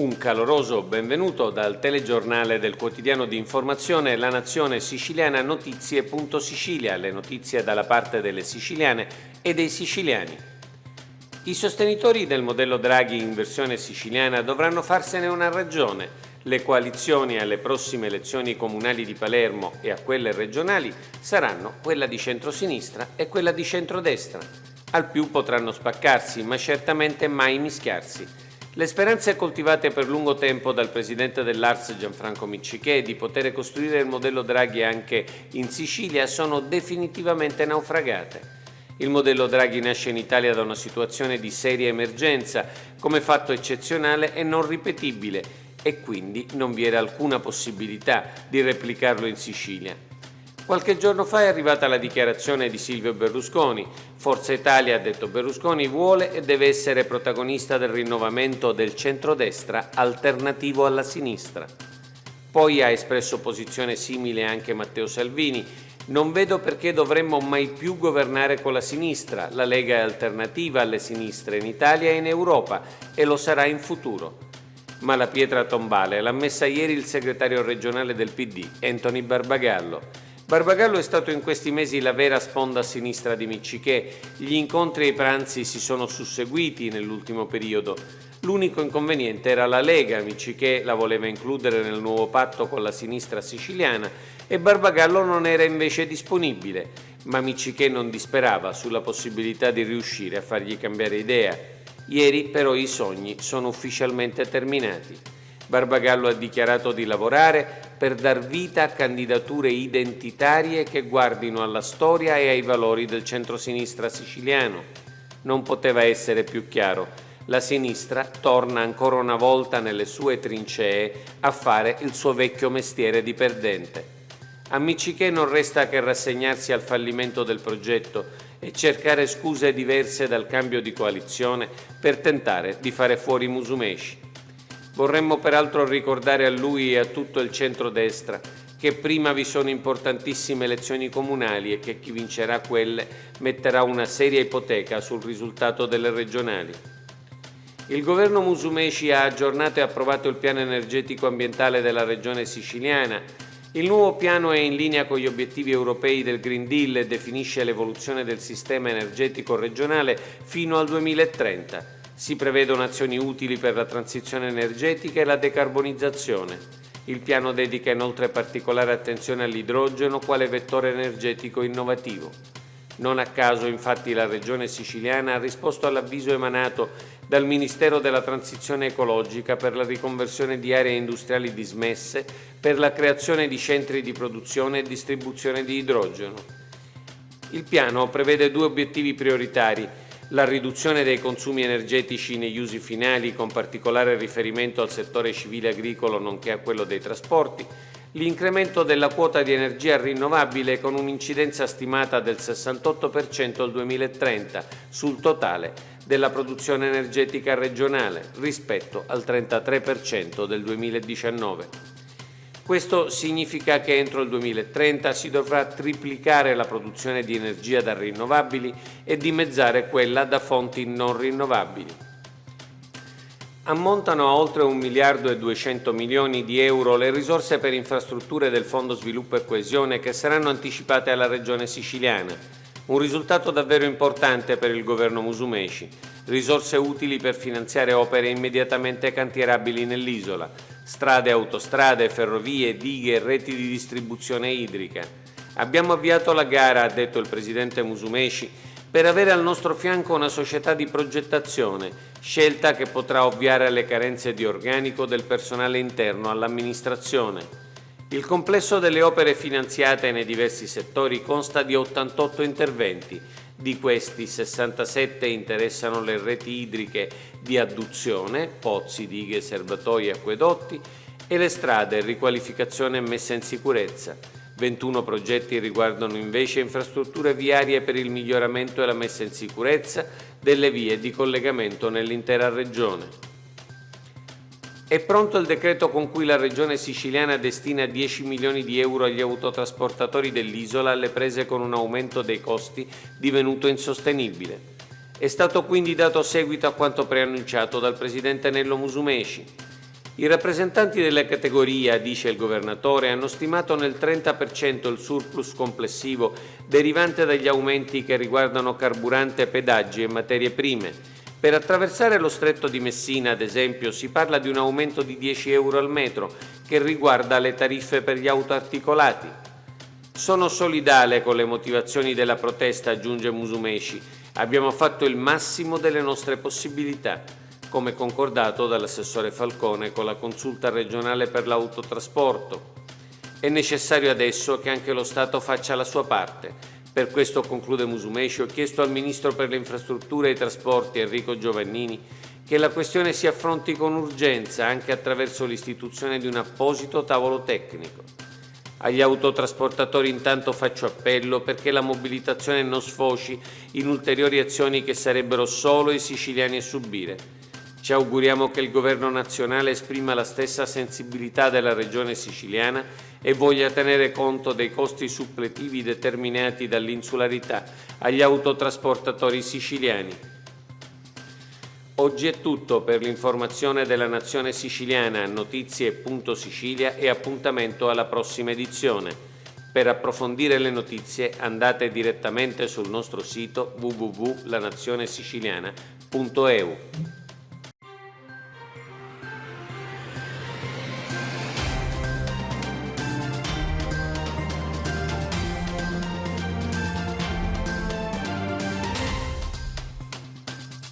Un caloroso benvenuto dal telegiornale del quotidiano di informazione La Nazione Siciliana Notizie.Sicilia, le notizie dalla parte delle siciliane e dei siciliani. I sostenitori del modello Draghi in versione siciliana dovranno farsene una ragione. Le coalizioni alle prossime elezioni comunali di Palermo e a quelle regionali saranno quella di centrosinistra e quella di centrodestra. Al più potranno spaccarsi, ma certamente mai mischiarsi. Le speranze coltivate per lungo tempo dal presidente dell'ARS Gianfranco Miccichè di poter costruire il modello Draghi anche in Sicilia sono definitivamente naufragate. Il modello Draghi nasce in Italia da una situazione di seria emergenza come fatto eccezionale e non ripetibile e quindi non vi era alcuna possibilità di replicarlo in Sicilia. Qualche giorno fa è arrivata la dichiarazione di Silvio Berlusconi. Forza Italia, ha detto Berlusconi, vuole e deve essere protagonista del rinnovamento del centrodestra alternativo alla sinistra. Poi ha espresso posizione simile anche Matteo Salvini. Non vedo perché dovremmo mai più governare con la sinistra. La Lega è alternativa alle sinistre in Italia e in Europa e lo sarà in futuro. Ma la pietra tombale l'ha messa ieri il segretario regionale del PD, Anthony Barbagallo. Barbagallo è stato in questi mesi la vera sponda a sinistra di Miccichè. Gli incontri e i pranzi si sono susseguiti nell'ultimo periodo. L'unico inconveniente era la Lega. Miccichè la voleva includere nel nuovo patto con la sinistra siciliana e Barbagallo non era invece disponibile. Ma Miccichè non disperava sulla possibilità di riuscire a fargli cambiare idea. Ieri però i sogni sono ufficialmente terminati. Barbagallo ha dichiarato di lavorare per dar vita a candidature identitarie che guardino alla storia e ai valori del centrosinistra siciliano. Non poteva essere più chiaro. La sinistra torna ancora una volta nelle sue trincee a fare il suo vecchio mestiere di perdente. A Miccichè non resta che rassegnarsi al fallimento del progetto e cercare scuse diverse dal cambio di coalizione per tentare di fare fuori Musumeci. Vorremmo peraltro ricordare a lui e a tutto il centrodestra che prima vi sono importantissime elezioni comunali e che chi vincerà quelle metterà una seria ipoteca sul risultato delle regionali. Il governo Musumeci ha aggiornato e approvato il piano energetico ambientale della regione siciliana. Il nuovo piano è in linea con gli obiettivi europei del Green Deal e definisce l'evoluzione del sistema energetico regionale fino al 2030. Si prevedono azioni utili per la transizione energetica e la decarbonizzazione. Il piano dedica inoltre particolare attenzione all'idrogeno quale vettore energetico innovativo. Non a caso, infatti, la Regione Siciliana ha risposto all'avviso emanato dal Ministero della Transizione Ecologica per la riconversione di aree industriali dismesse per la creazione di centri di produzione e distribuzione di idrogeno. Il piano prevede 2 obiettivi prioritari: la riduzione dei consumi energetici negli usi finali, con particolare riferimento al settore civile agricolo nonché a quello dei trasporti, l'incremento della quota di energia rinnovabile con un'incidenza stimata del 68% al 2030 sul totale della produzione energetica regionale rispetto al 33% del 2019. Questo significa che entro il 2030 si dovrà triplicare la produzione di energia da rinnovabili e dimezzare quella da fonti non rinnovabili. Ammontano a oltre 1 miliardo e 200 milioni di euro le risorse per infrastrutture del Fondo Sviluppo e Coesione che saranno anticipate alla Regione Siciliana. Un risultato davvero importante per il governo Musumeci. Risorse utili per finanziare opere immediatamente cantierabili nell'isola, strade, autostrade, ferrovie, dighe, reti di distribuzione idrica. Abbiamo avviato la gara, ha detto il presidente Musumeci, per avere al nostro fianco una società di progettazione, scelta che potrà ovviare alle carenze di organico del personale interno all'amministrazione. Il complesso delle opere finanziate nei diversi settori consta di 88 interventi. Di questi 67 interessano le reti idriche di adduzione, pozzi, dighe, serbatoi e acquedotti, e le strade, riqualificazione e messa in sicurezza. 21 progetti riguardano invece infrastrutture viarie per il miglioramento e la messa in sicurezza delle vie di collegamento nell'intera regione. È pronto il decreto con cui la Regione Siciliana destina 10 milioni di euro agli autotrasportatori dell'isola alle prese con un aumento dei costi divenuto insostenibile. È stato quindi dato seguito a quanto preannunciato dal presidente Nello Musumeci. I rappresentanti della categoria, dice il governatore, hanno stimato nel 30% il surplus complessivo derivante dagli aumenti che riguardano carburante, pedaggi e materie prime. Per attraversare lo stretto di Messina, ad esempio, si parla di un aumento di 10 euro al metro che riguarda le tariffe per gli autoarticolati. Sono solidale con le motivazioni della protesta, aggiunge Musumeci. Abbiamo fatto il massimo delle nostre possibilità, come concordato dall'assessore Falcone con la consulta regionale per l'autotrasporto. È necessario adesso che anche lo Stato faccia la sua parte. Per questo, conclude Musumeci, ho chiesto al Ministro per le Infrastrutture e i Trasporti, Enrico Giovannini, che la questione si affronti con urgenza anche attraverso l'istituzione di un apposito tavolo tecnico. Agli autotrasportatori intanto faccio appello perché la mobilitazione non sfoci in ulteriori azioni che sarebbero solo i siciliani a subire. Ci auguriamo che il Governo nazionale esprima la stessa sensibilità della Regione siciliana e voglia tenere conto dei costi suppletivi determinati dall'insularità agli autotrasportatori siciliani. Oggi è tutto per l'informazione della Nazione Siciliana, notizie.sicilia e appuntamento alla prossima edizione. Per approfondire le notizie andate direttamente sul nostro sito www.lanazionesiciliana.eu.